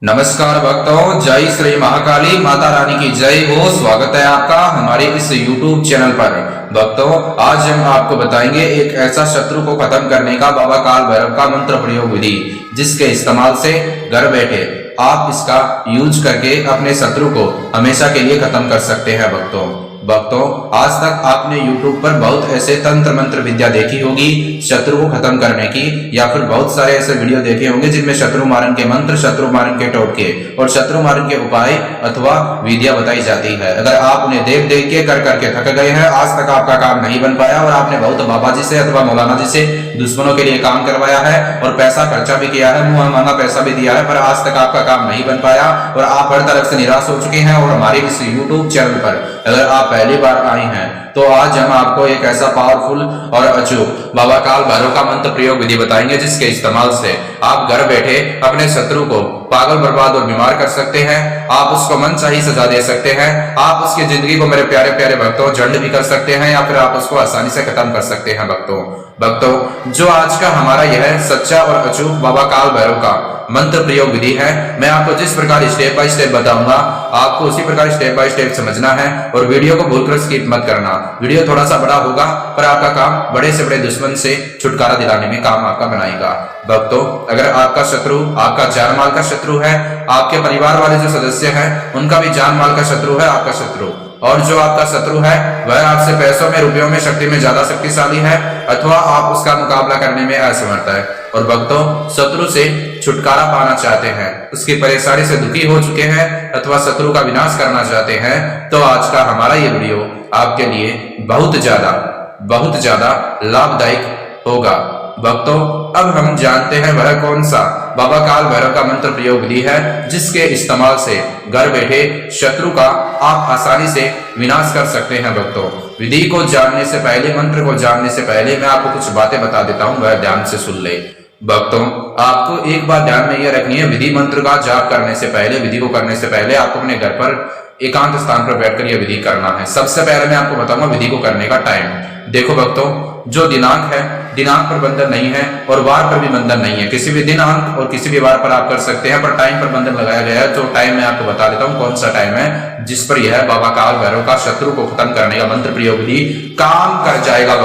नमस्कार भक्तों, जय श्री महाकाली माता रानी की जय हो। स्वागत है आपका हमारे इस YouTube चैनल पर। भक्तों, आज हम आपको बताएंगे एक ऐसा शत्रु को खत्म करने का बाबा काल भैरव का मंत्र प्रयोग विधि, जिसके इस्तेमाल से घर बैठे आप इसका यूज करके अपने शत्रु को हमेशा के लिए खत्म कर सकते हैं। भक्तों, आज तक आपने YouTube पर बहुत ऐसे तंत्र मंत्र विद्या देखी होगी शत्रु को खत्म करने की, या फिर बहुत सारे ऐसे वीडियो देखे होंगे जिनमें शत्रु मारण के मंत्र, शत्रु मारण के टोटके और शत्रु मारण के उपाय अथवा विद्या बताई जाती है। अगर आप उन्हें देख देख के कर करके थक गए हैं, आज तक आपका काम नहीं बन पाया और आपने बहुत बाबा जी से अथवा मौलाना जी से दुश्मनों के लिए काम करवाया है और पैसा खर्चा भी किया है, मुंह मांगा पैसा भी दिया है, पर आज तक आपका काम नहीं बन पाया और आप हर तरफ से निराश हो चुके हैं। और हमारे इस YouTube चैनल पर अगर आप पहली बार आए हैं तो आज हम आपको एक ऐसा पावरफुल और अचूक बाबा काल भैरव का मंत्र प्रयोग विधि बताएंगे, जिसके इस्तेमाल से आप घर बैठे अपने शत्रु को पागल, बर्बाद और बीमार कर सकते हैं। आप उसको मनचाही सजा दे सकते हैं। आप उसकी जिंदगी को मेरे प्यारे प्यारे भक्तों झंड भी कर सकते हैं, या फिर आप उसको आसानी से खत्म कर सकते हैं। भक्तों, जो आज का हमारा यह सच्चा और अचूक बाबा काल भैरव का मंत्र प्रयोग विधि है, मैं आपको जिस प्रकार स्टेप बाय स्टेप बताऊंगा, आपको उसी प्रकार स्टेप बाय स्टेप समझना है और वीडियो को भूलकर स्किप मत करना। वीडियो थोड़ा सा बड़ा होगा पर आपका काम बड़े से बड़े दुश्मन से छुटकारा दिलाने में काम आपका बनाएगा। भक्तों, अगर आपका शत्रु आपका जान माल का शत्रु है, आपके परिवार वाले जो सदस्य हैं उनका भी जान माल का शत्रु है आपका शत्रु, और जो आपका शत्रु है वह आपसे पैसों में, रुपयों में, शक्ति में ज्यादा शक्तिशाली है अथवा आप उसका मुकाबला करने में असमर्थ है, और भक्तों शत्रु से छुटकारा पाना चाहते हैं, उसकी परेशानी से दुखी हो चुके हैं अथवा शत्रु का विनाश करना चाहते हैं, तो आज का हमारा ये वीडियो आपके लिए बहुत ज्यादा लाभदायक होगा। भक्तों, अब हम जानते हैं वह कौन सा बाबा काल भैरव का मंत्र प्रयोग विधि है, जिसके इस्तेमाल से घर बैठे शत्रु का आप आसानी से विनाश कर सकते हैं। भक्तों, विधि को जानने से पहले, मंत्र को जानने से पहले मैं आपको कुछ बातें बता देता हूं, वह ध्यान से सुन ले। भक्तों, आपको एक बात ध्यान में यह रखनी है, विधि मंत्र का जाप करने से पहले, विधि को करने से पहले आपको अपने घर पर एकांत स्थान पर बैठकर यह विधि करना है। सबसे पहले मैं आपको बताऊंगा विधि को करने का टाइम। देखो भक्तों, जो दिनांक है, दिनांक पर बंधन नहीं है और वार पर भी बंधन नहीं है। किसी भी दिनांक और किसी भी वार पर आप कर सकते हैं, पर टाइम पर बंधन लगाया गया है। तो टाइम मैं आपको बता देता हूं कौन सा टाइम है जिस पर यह बाबा काल भैरव का शत्रु को खत्म करने का मंत्र प्रयोग विधि काम कर जाएगा।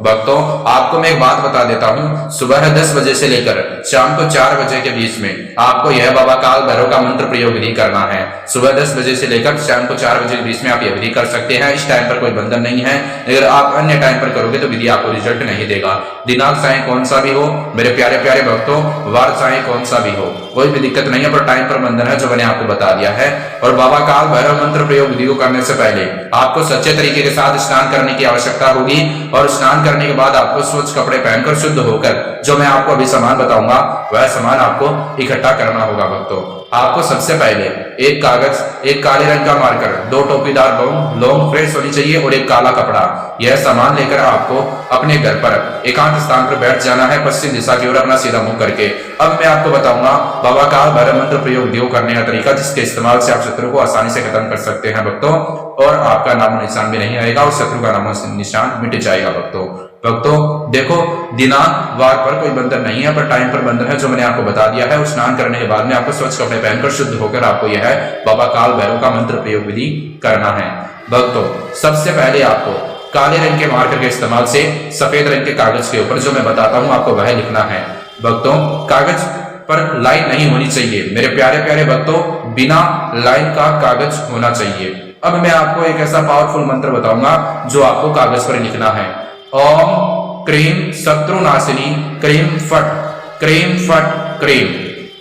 भक्तों, आपको मैं एक बात बता देता हूं, सुबह 10 बजे से लेकर शाम को 4 बजे के बीच में आपको यह बाबा काल भैरव का मंत्र प्रयोग विधि करना है। सुबह 10 बजे से लेकर शाम को 4 बजे के बीच में आप यह विधि कर सकते हैं। इस टाइम पर कोई बंधन नहीं है। अगर आप अन्य टाइम पर करोगे तो विधि आपको रिजल्ट नहीं देगा। दिनांक चाहे कौन सा भी हो मेरे प्यारे प्यारे भक्तों, वार चाहे कौन सा भी हो, कोई भी दिक्कत नहीं है, पर टाइम पर बंधन है जो मैंने आपको बता दिया है। और बाबा काल भैरव मंत्र प्रयोग विधि को करने से पहले आपको सच्चे तरीके के साथ स्नान करने की आवश्यकता होगी, और स्नान करने के बाद आपको स्वच्छ कपड़े पहनकर शुद्ध होकर जो मैं आपको अभी सामान बताऊंगा वह सामान आपको इकट्ठा करना होगा। भक्तों, आपको सबसे पहले एक कागज, एक काले रंग का मार्कर, 2 टोपीदार लौंग फ्रेश होनी चाहिए और एक काला कपड़ा, यह सामान लेकर आपको अपने घर पर एकांत स्थान पर बैठ जाना है, पश्चिम दिशा की ओर अपना सीधा मुंह करके। अब मैं आपको बताऊंगा बाबा काल भैरव मंत्र प्रयोग विधि करने का तरीका, जिसके इस्तेमाल से आप शत्रु को आसानी से खत्म कर सकते हैं भक्तों, और आपका नामो निशान भी नहीं आएगा और शत्रु का नामो निशान मिट जाएगा। भक्तों, देखो दिनांक वार पर कोई बंधन नहीं है, पर टाइम पर बंधन है जो मैंने आपको बता दिया है। और स्नान करने के बाद में आपको स्वच्छ कपड़े पहनकर शुद्ध होकर आपको यह बाबा काल भैरव का मंत्र प्रयोग विधि करना है। भक्तों, सबसे पहले आपको काले रंग के मार्कर के इस्तेमाल से सफेद रंग के कागज के ऊपर जो मैं बताता हूं आपको वह लिखना है। भक्तों, कागज पर लाइन नहीं होनी चाहिए मेरे प्यारे प्यारे भक्तों, बिना लाइन का कागज होना चाहिए। अब मैं आपको एक ऐसा पावरफुल मंत्र बताऊंगा जो आपको कागज पर लिखना है। ओम क्रीम शत्रुनाशिनी क्रीम फट क्रीम।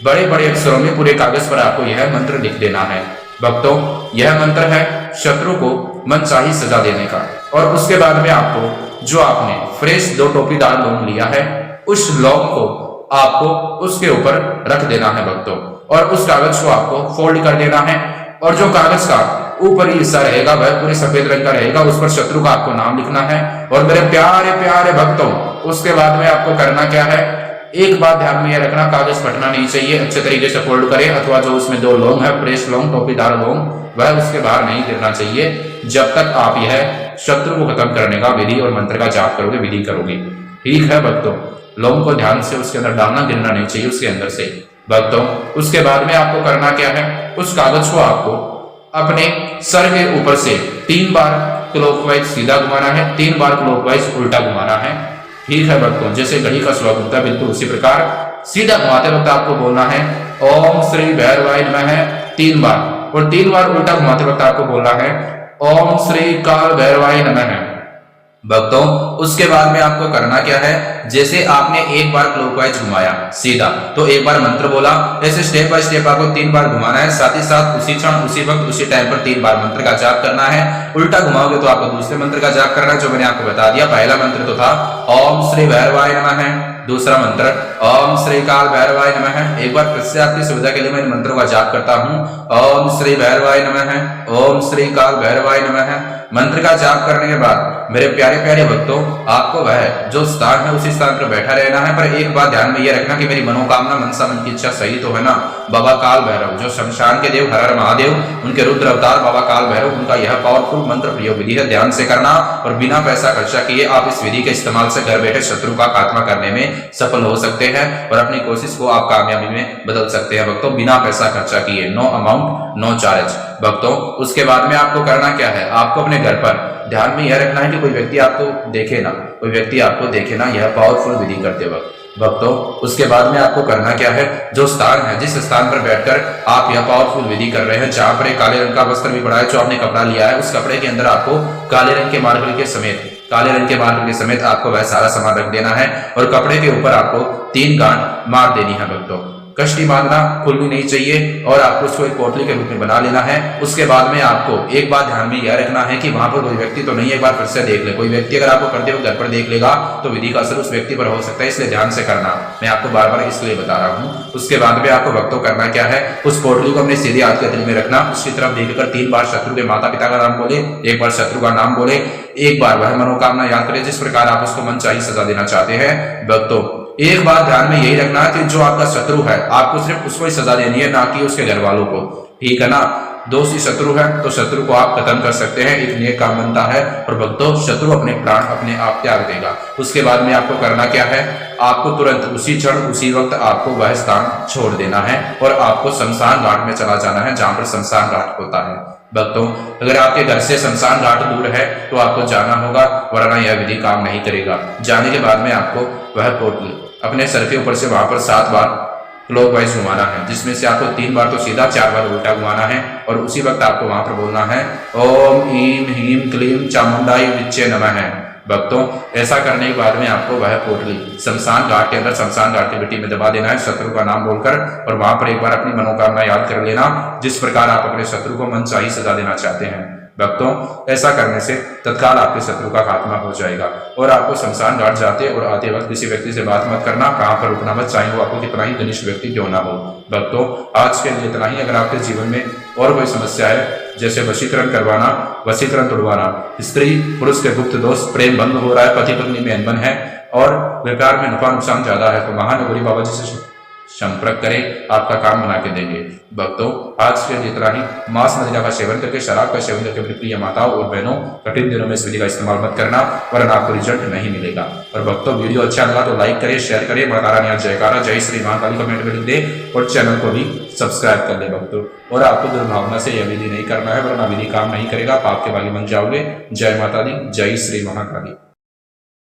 बड़े बड़े अक्षरों में पूरे कागज पर आपको यह मंत्र लिख देना है। भक्तों, यह मंत्र है शत्रु को मनचाही सजा देने का। और उसके बाद में आपको जो आपने फ्रेश 2 टोपीदार लौंग लिया है, उस लौंग को आपको उसके ऊपर रख देना है भक्तों, और उस कागज को आपको फोल्ड कर देना है, और जो कागज का ऊपरी हिस्सा रहेगा वह पूरे सफेद रंग का रहेगा, उस पर शत्रु का आपको नाम लिखना है। और मेरे प्यारे प्यारे भक्तों, उसके बाद में आपको करना क्या है, एक बात ध्यान में यह रखना, कागज फटना नहीं चाहिए, अच्छे तरीके से फोल्ड करें, अथवा जो उसमें 2 लौंग है, फ्रेश लौंग, टोपीदार लौंग, वह उसके बाहर नहीं गिरना चाहिए जब तक आप यह शत्रु को खत्म करने का विधि और मंत्र का जाप करोगे, विधि करोगे। ठीक है भक्तों, लौंग को ध्यान से उसके अंदर डालना, गिरना नहीं चाहिए उसके अंदर से। भक्तों उसके बाद में आपको करना क्या है, उस कागज को आपको अपने सर के ऊपर से 3 बार क्लॉकवाइज सीधा घुमाना है, 3 बार क्लॉकवाइज उल्टा घुमाना है। ठीक है भक्तों, जैसे घड़ी का श्लोक होता है बिल्कुल उसी प्रकार सीधा घुमाते वक्त आपको बोलना है ओम श्री भैरवाय नमः 3 बार, और 3 बार उल्टा घुमाते वक्त आपको बोलना है ओम श्री काल भैरवाय नमः। भक्तों उसके बाद में आपको करना क्या है, जैसे आपने एक बार क्लॉकवाइज घुमाया सीधा तो एक बार मंत्र बोला, ऐसे स्टेप बाय स्टेप आपको 3 बार घुमाना है, साथ ही साथ उसी क्षण उसी वक्त उसी टाइम पर 3 बार मंत्र का जाप करना है। उल्टा घुमाओगे तो आपको दूसरे मंत्र का जाप करना है जो मैंने आपको बता दिया। पहला मंत्र तो था ओम श्री भैरवाय नमः, दूसरा मंत्र ओम श्री काल भैरवाय नमः। एक बार फिर से आपकी सुविधा के लिए मैं इन मंत्रों का जाप करता हूँ, ओम श्री भैरवाय नमः, ओम श्री काल भैरवाय नमः। मंत्र का जाप करने के बाद मेरे प्यारे प्यारे भक्तों आपको वह जो स्थान है उसी स्थान पर बैठा रहना है, पर एक बात ध्यान में यह रखना कि मेरी मनोकामना मनसा मन की इच्छा सही तो है ना। बाबा काल भैरव जो शमशान के देव हर हर महादेव उनके रुद्र अवतार बाबा काल भैरव, उनका यह पावरफुल मंत्र प्रयोग विधि है, ध्यान से करना और बिना पैसा खर्चा किए आप इस विधि के इस्तेमाल से घर बैठे शत्रु का खात्मा करने में सफल हो सकते हैं और अपनी कोशिश को आप कामयाबी में बदल सकते हैं भक्तों, बिना पैसा खर्चा किए, नो अमाउंट नो चार्ज। भक्तों उसके बाद में आपको करना क्या है, आपको अपने घर पर ध्यान में यह रखना है कि कोई व्यक्ति आपको देखे ना, कोई व्यक्ति आपको देखे ना, यह पावरफुल विधि करते वक्त। भक्तों उसके बाद में आपको करना क्या है, जो स्थान है जिस स्थान पर बैठकर आप यह पावरफुल विधि कर रहे हैं, जहां पर एक काले रंग का वस्त्र भी पड़ा है, जो आपने कपड़ा लिया है, उस कपड़े के अंदर आपको काले रंग के मार्बल के समेत आपको वह सारा सामान रख देना है और कपड़े के ऊपर आपको 3 गांठ मार देनी है। भक्तों कष्टी बांधना खुलनी नहीं चाहिए और आपको उसको एक पोटली के रूप में बना लेना है। उसके बाद में आपको एक बात ध्यान में यह रखना है कि वहां पर कोई व्यक्ति तो नहीं, एक बार फिर से देख ले, कोई व्यक्ति अगर आपको करते हुए घर पर देख लेगा तो विधि का असर उस व्यक्ति पर हो सकता है, इसलिए ध्यान से करना, मैं आपको बार बार इसलिए बता रहा हूँ। उसके बाद में आपको भक्तों करना क्या है, उस पोटली को अपने सीधे हाथ के दिल में रखना, उसकी तरफ देखकर 3 बार शत्रु के माता पिता का नाम बोले, 1 बार शत्रु का नाम बोले, 1 बार वह मनोकामना याद करें जिस प्रकार आप उसको मनचाही सजा देना चाहते हैं। भक्तों एक बात ध्यान में यही रखना कि जो आपका शत्रु है आपको सिर्फ उसको ही सजा देनी है, ना कि उसके घर वालों को, ठीक है ना। दोषी शत्रु है तो शत्रु को आप खत्म कर सकते हैं, एक नेक काम बनता है और भक्तों शत्रु अपने प्राण अपने आप त्याग देगा। उसके बाद में आपको करना क्या है, आपको तुरंत उसी क्षण उसी वक्त आपको वह स्थान छोड़ देना है और आपको शमशान घाट में चला जाना है जहां पर शमशान घाट होता है। भक्तों अगर आपके घर से शमशान घाट दूर है तो आपको जाना होगा, वरना यह विधि काम नहीं करेगा। जाने के बाद में आपको वह पोटली अपने सर के ऊपर से वहां पर 7 बार क्लॉकवाइज घुमाना है, जिसमें से आपको 3 बार तो सीधा 4 बार उल्टा घुमाना है और उसी वक्त आपको वहां पर बोलना है ओम ह्रीम ह्रीम क्लीम चामुंडाई विच्चे नमः। भक्तों ऐसा करने के बाद में आपको वह पोटली शमशान घाट के अंदर शमशान घाट की मिट्टी में दबा देना है शत्रु का नाम बोलकर, और वहां पर एक बार अपनी मनोकामना याद कर लेना जिस प्रकार आप अपने शत्रु को मनचाही सजा देना चाहते हैं। भक्तों ऐसा करने से तत्काल आपके शत्रु का खात्मा हो जाएगा। और आपको शमशान घाट जाते और आते वक्त किसी व्यक्ति से बात मत करना, कहां पर रुकना मत, चाहे वो आपको कितना ही घनिष्ठ व्यक्ति क्यों ना हो। भक्तों आज के लिए इतना ही। अगर आपके जीवन में और कोई समस्या है जैसे वशीकरण करवाना, वशीकरण तोड़वाना, स्त्री पुरुष के गुप्त दोष, प्रेम भंग हो रहा है, पति पत्नी में अनबन है और व्यापार में नफा नुकसान ज्यादा है, तो महानगरी बाबा जी से संपर्क करें, आपका काम बना के देंगे। भक्तों आज के लिए इतना ही। मांस मदिरा का सेवन करके, शराब का सेवन करके अपनी प्रिय माताओं और बहनों कठिन दिनों में इस विधि का इस्तेमाल मत करना, वरना आपको रिजल्ट नहीं मिलेगा। और भक्तों वीडियो अच्छा लगा तो लाइक करें, शेयर करें, माता रानी जयकारा जय श्री महाकाली कमेंट में लिख दे और चैनल को भी सब्सक्राइब कर ले भक्तों। और आपको दुर्भावना से यह विधि नहीं करना है, वरना विधि काम नहीं करेगा, पाप के भागी बन जाओगे। जय माता दी, जय श्री महाकाली।